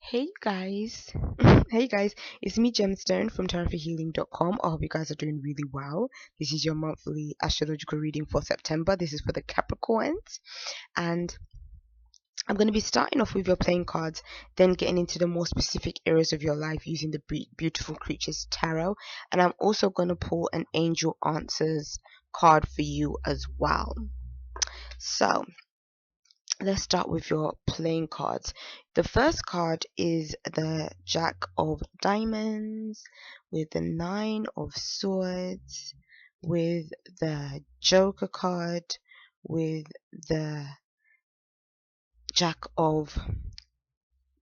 Hey guys, hey guys, it's me Gemstone from tarotforhealing.com. I hope you guys are doing really well. This is your monthly astrological reading for September. This is for the Capricorns, and I'm going to be starting off with your playing cards, then getting into the more specific areas of your life using the Beautiful Creatures Tarot, and I'm also going to pull an Angel Answers card for you as well. So let's start with your playing cards. The first card is the Jack of Diamonds with the Nine of Swords, with the Joker card, with the Jack of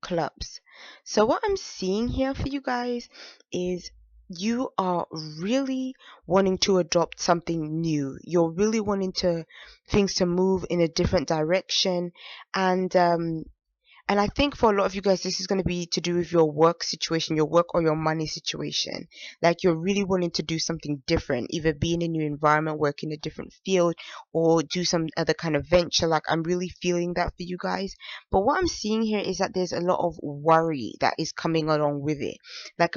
Clubs. So what I'm seeing here for you guys is you are really wanting to adopt something new. You're really wanting to things to move in a different direction, and I think for a lot of you guys, this is going to be to do with your work situation, your work or your money situation. Like you're really wanting to do something different, either be in a new environment, work in a different field, or do some other kind of venture. Like I'm really feeling that for you guys. But what I'm seeing here is that there's a lot of worry that is coming along with it. Like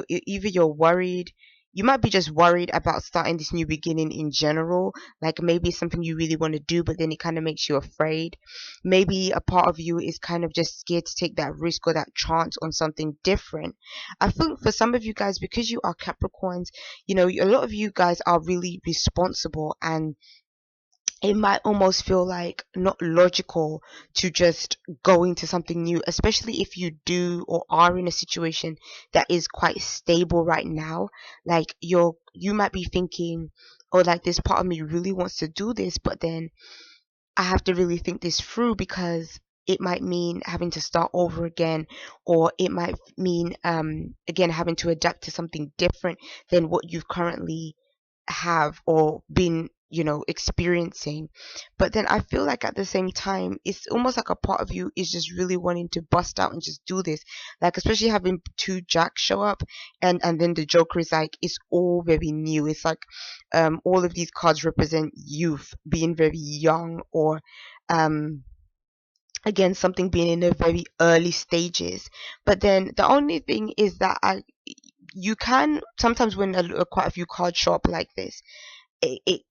either you're worried. You might be just worried about starting this new beginning in general. Like maybe it's something you really want to do, but then it kind of makes you afraid. Maybe a part of you is kind of just scared to take that risk or that chance on something different. I think for some of you guys, because you are Capricorns, a lot of you guys are really responsible, and it might almost feel like not logical to just go into something new, especially if you do or are in a situation that is quite stable right now. Like you might be thinking, oh, like this part of me really wants to do this, but then I have to really think this through because it might mean having to start over again, or it might mean again having to adapt to something different than what you've currently have or been experiencing. But then I feel like at the same time it's almost like a part of you is just really wanting to bust out and just do this, like especially having two jacks show up, and then the Joker is like it's all very new. It's like all of these cards represent youth, being very young, or um again something being in the very early stages. But then the only thing is that you can sometimes when quite a few cards show up like this, it, it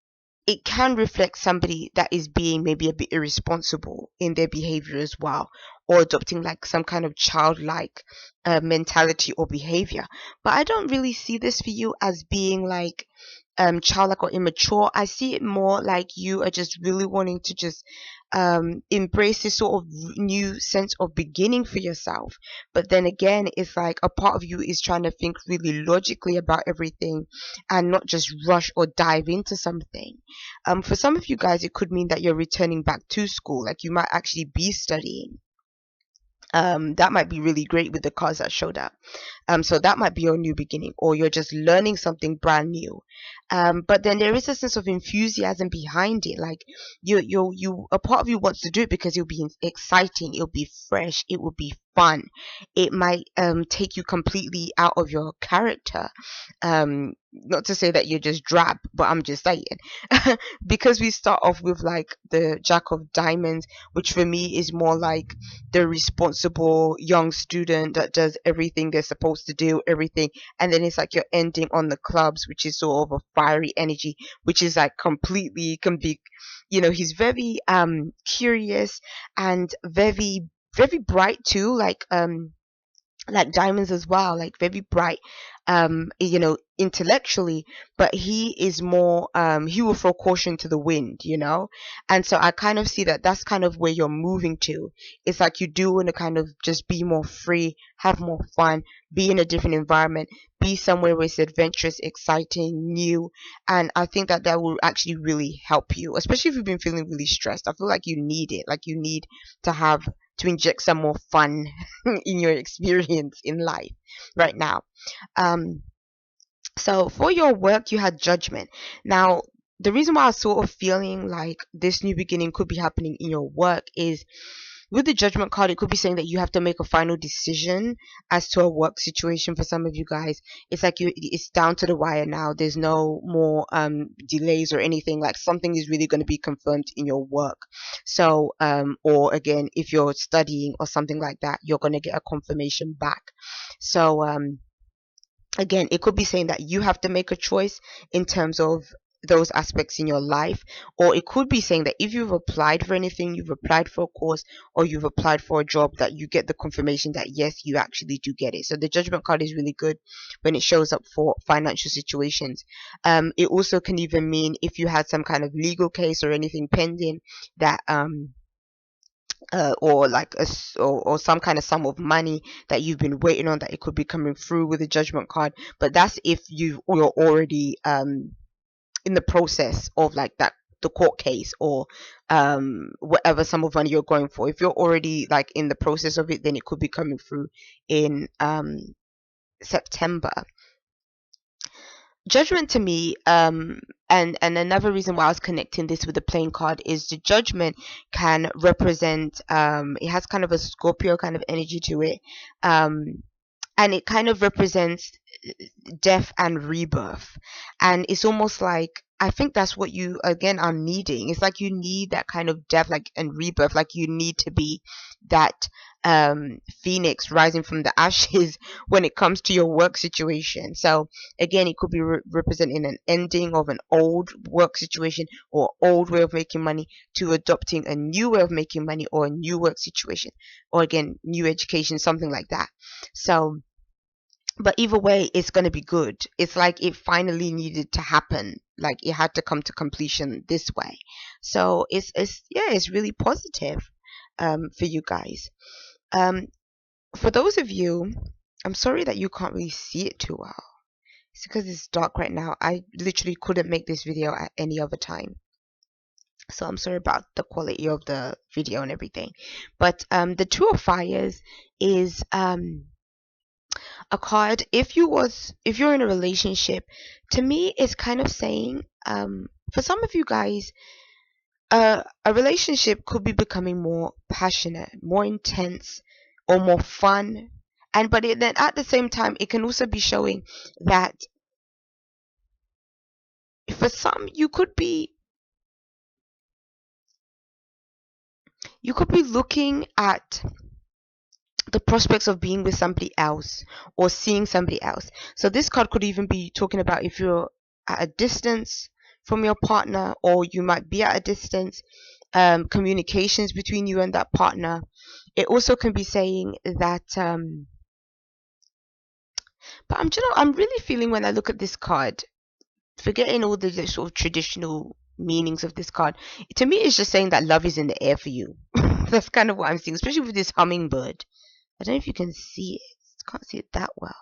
it can reflect somebody that is being maybe a bit irresponsible in their behavior as well, or adopting like some kind of childlike mentality or behavior. But I don't really see this for you as being like childlike or immature. I see it more like you are just really wanting to just embrace this sort of new sense of beginning for yourself. But then again, it's like a part of you is trying to think really logically about everything and not just rush or dive into something. For some of you guys, it could mean that you're returning back to school, like you might actually be studying. That might be really great with the cards that showed up. So that might be your new beginning, or you're just learning something brand new. But then there is a sense of enthusiasm behind it. Like a part of you wants to do it because it'll be exciting, it'll be fresh, it will be fun. It might take you completely out of your character. Not to say that you're just drab, but I'm just saying because we start off with like the Jack of Diamonds, which for me is more like the responsible young student that does everything they're supposed to do, everything. And then it's like you're ending on the clubs, which is sort of a fiery energy, which is like completely can be, he's very curious and very bright too, like diamonds as well, like very bright, intellectually. But he is more, he will throw caution to the wind, and so I kind of see that that's kind of where you're moving to. It's like you do want to kind of just be more free, have more fun, be in a different environment, be somewhere where it's adventurous, exciting, new. And I think that that will actually really help you, especially if you've been feeling really stressed. I feel like you need it, like you need to inject some more fun in your experience in life right now. Um, so for your work, you had Judgment. Now, the reason why I was sort of feeling like this new beginning could be happening in your work is with the judgment card, it could be saying that you have to make a final decision as to a work situation. For some of you guys, it's like it's down to the wire now. There's no more delays or anything. Like something is really going to be confirmed in your work. So or again, if you're studying or something like that, you're going to get a confirmation back. So again, it could be saying that you have to make a choice in terms of those aspects in your life, or it could be saying that if you've applied for anything, you've applied for a course, or you've applied for a job, that you get the confirmation that yes, you actually do get it. So the judgment card is really good when it shows up for financial situations. It also can even mean if you had some kind of legal case or anything pending, that or like or some kind of sum of money that you've been waiting on, that it could be coming through with a judgment card. But that's if you're already in the process of like that, the court case, or whatever sum of money you're going for. If you're already like in the process of it, then it could be coming through in September. Judgment to me, and another reason why I was connecting this with the playing card is the judgment can represent, it has kind of a Scorpio kind of energy to it, and it kind of represents death and rebirth. And it's almost like, I think that's what you again are needing. It's like you need that kind of death, like, and rebirth. Like you need to be that phoenix rising from the ashes when it comes to your work situation. So again, it could be representing an ending of an old work situation or old way of making money to adopting a new way of making money, or a new work situation, or again, new education, something like that. So but either way, it's going to be good. It's like it finally needed to happen, like it had to come to completion this way. So it's yeah, it's really positive for you guys. um for those of you, I'm sorry that you can't really see it too well. It's because it's dark right now. I literally couldn't make this video at any other time, so I'm sorry about the quality of the video and everything. But the Two of Fires is a card. If you're in a relationship, to me it's kind of saying, for some of you guys, a relationship could be becoming more passionate, more intense, or more fun. And then at the same time, it can also be showing that for some, you could be looking at the prospects of being with somebody else, or seeing somebody else. So this card could even be talking about if you're at a distance from your partner, or you might be at a distance, communications between you and that partner. It also can be saying that but I'm really feeling, when I look at this card, forgetting all the sort of traditional meanings of this card, to me it's just saying that love is in the air for you. That's kind of what I'm seeing, especially with this hummingbird. I don't know if you can see it. Can't see it that well.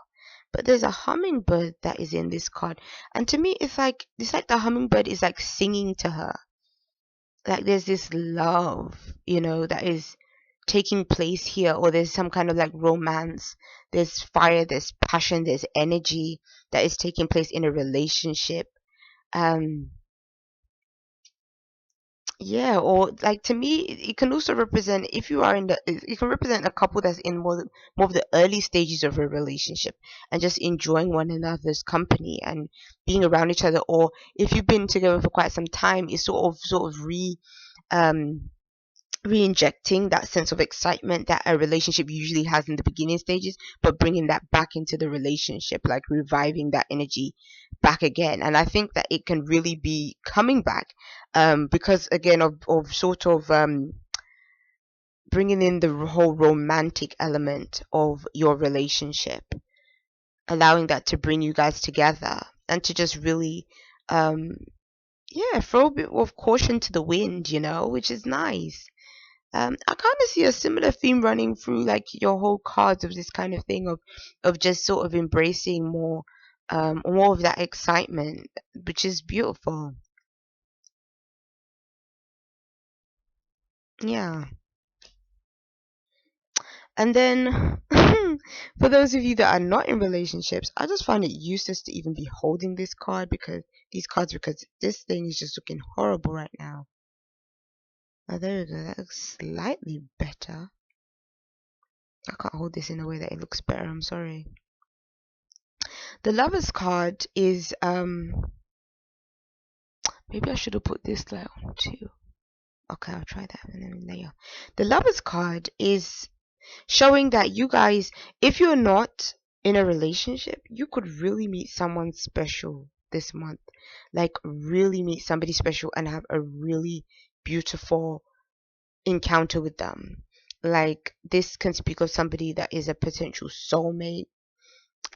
But there's a hummingbird that is in this card. And to me, it's like the hummingbird is like singing to her. Like there's this love, that is taking place here, or there's some kind of like romance. There's fire, there's passion, there's energy that is taking place in a relationship. Um, Yeah, or like, to me, it can also represent, if you are in the, it can represent a couple that's in more of the early stages of a relationship, and just enjoying one another's company and being around each other. Or if you've been together for quite some time, it's sort of um re-injecting that sense of excitement that a relationship usually has in the beginning stages, but bringing that back into the relationship, like reviving that energy back again. And I think that it can really be coming back, because again of sort of bringing in the whole romantic element of your relationship, allowing that to bring you guys together, and to just really yeah, throw a bit of caution to the wind, which is nice. I kind of see a similar theme running through like your whole cards, of this kind of thing of just sort of embracing more of that excitement, which is beautiful. Yeah. And then for those of you that are not in relationships, I just find it useless to even be holding this card, because this thing is just looking horrible right now. Oh, there we go. That looks slightly better. I can't hold this in a way that it looks better. I'm sorry. The Lovers card is maybe I should have put this layer on too. Okay, I'll try that and then layer. The Lovers card is showing that you guys, if you're not in a relationship, you could really meet someone special this month. Like really meet somebody special and have a really beautiful encounter with them. Like this can speak of somebody that is a potential soulmate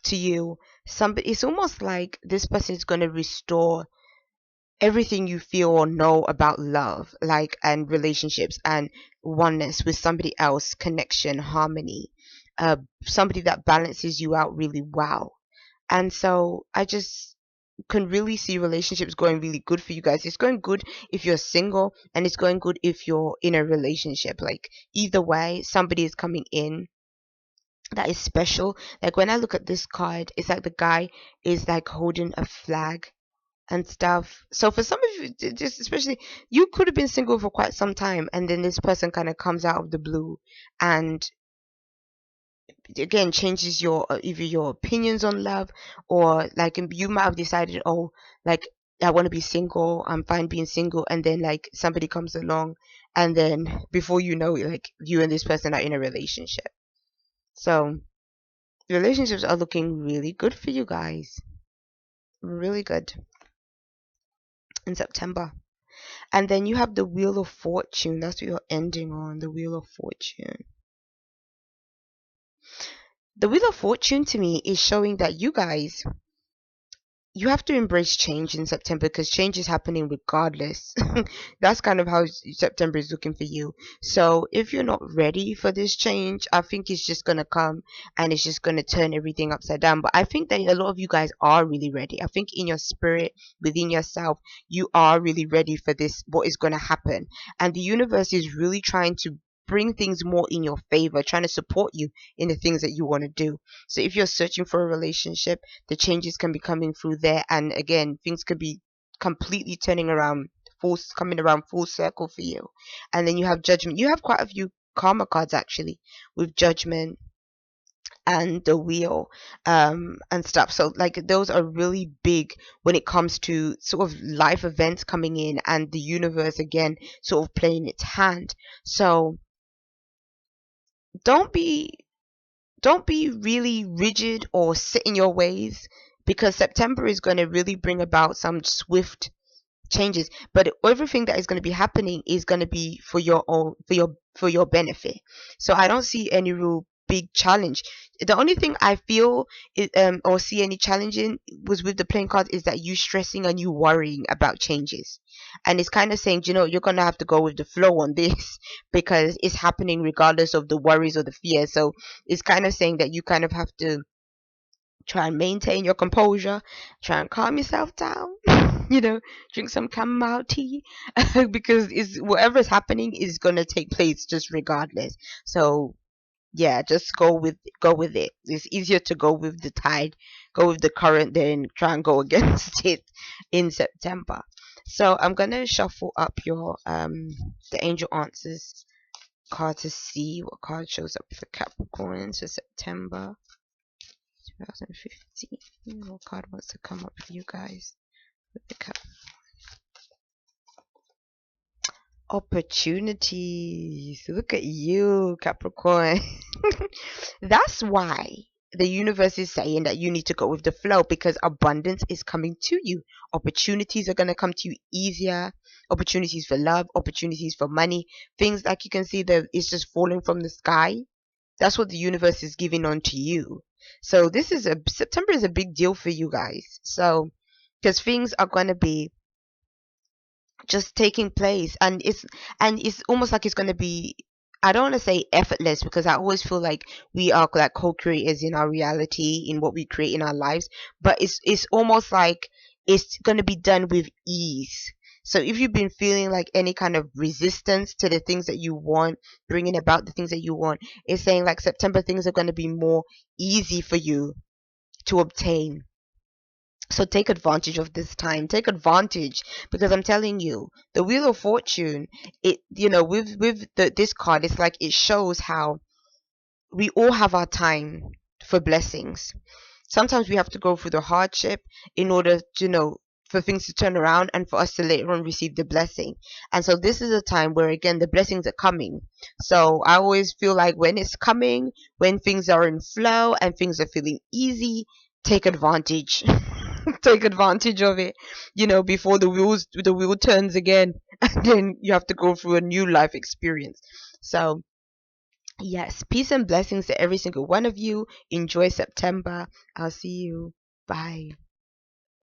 to you. Somebody, it's almost like this person is going to restore everything you feel or know about love, like, and relationships and oneness with somebody else, connection, harmony, somebody that balances you out really well. And so I just can really see relationships going really good for you guys. It's going good if you're single, and it's going good if you're in a relationship. Like either way, somebody is coming in that is special. Like when I look at this card, it's like the guy is like holding a flag and stuff. So for some of you, just especially, you could have been single for quite some time, and then this person kind of comes out of the blue and again changes your either your opinions on love, or like you might have decided, oh, like I want to be single, I'm fine being single, and then like somebody comes along, and then before you know it, like you and this person are in a relationship. So relationships are looking really good for you guys, really good in September. And then you have the Wheel of Fortune. That's what you're ending on, the Wheel of Fortune. The Wheel of Fortune to me is showing that you guys, you have to embrace change in September because change is happening regardless. That's kind of how September is looking for you. So if you're not ready for this change, I think it's just going to come and it's just going to turn everything upside down. But I think that a lot of you guys are really ready. I think in your spirit, within yourself, you are really ready for this, what is going to happen. And the universe is really trying to bring things more in your favor, trying to support you in the things that you want to do. So if you're searching for a relationship, the changes can be coming through there, and again things could be completely turning around, coming around full circle for you. And then you have Judgment. You have quite a few karma cards actually, with Judgment and the Wheel, and stuff. So like those are really big when it comes to sort of life events coming in, and the universe again sort of playing its hand. So don't be don't be really rigid or sit in your ways, because September is going to really bring about some swift changes, but everything that is going to be happening is going to be for your own, for your benefit. So I don't see any real big challenge. The only thing I feel is, or see any challenging was with the playing cards, is that you stressing and you worrying about changes, and it's kind of saying, you know, you're going to have to go with the flow on this because it's happening regardless of the worries or the fear. So it's kind of saying that you kind of have to try and maintain your composure, try and calm yourself down, you know, drink some chamomile tea, because is whatever's happening is going to take place just regardless. So yeah, just go with it. It's easier to go with the tide, go with the current, than try and go against it in September. So I'm gonna shuffle up your the angel answers card to see what card shows up for Capricorn for September 2015. What card wants to come up for you guys with the Cap? Opportunities. Look at you, Capricorn. That's why the universe is saying that you need to go with the flow, because abundance is coming to you. Opportunities are going to come to you easier. Opportunities for love, opportunities for money, things like you can see that it's just falling from the sky. That's what the universe is giving on to you. So this is a September is a big deal for you guys. So because things are going to be just taking place, and it's almost like it's going to be, I don't want to say effortless, because I always feel like we are like co-creators in our reality, in what we create in our lives, but it's almost like it's going to be done with ease. So if you've been feeling like any kind of resistance to the things that you want, bringing about the things that you want, it's saying like September things are going to be more easy for you to obtain. So take advantage of this time. Take advantage, because I'm telling you, the Wheel of Fortune, it, this card, it's like it shows how we all have our time for blessings. Sometimes we have to go through the hardship in order to, for things to turn around and for us to later on receive the blessing. And so this is a time where, again, the blessings are coming. So I always feel like when it's coming, when things are in flow and things are feeling easy, take advantage. Take advantage of it, before the wheel turns again, and then you have to go through a new life experience. So yes, peace and blessings to every single one of you. Enjoy September. I'll see you. Bye.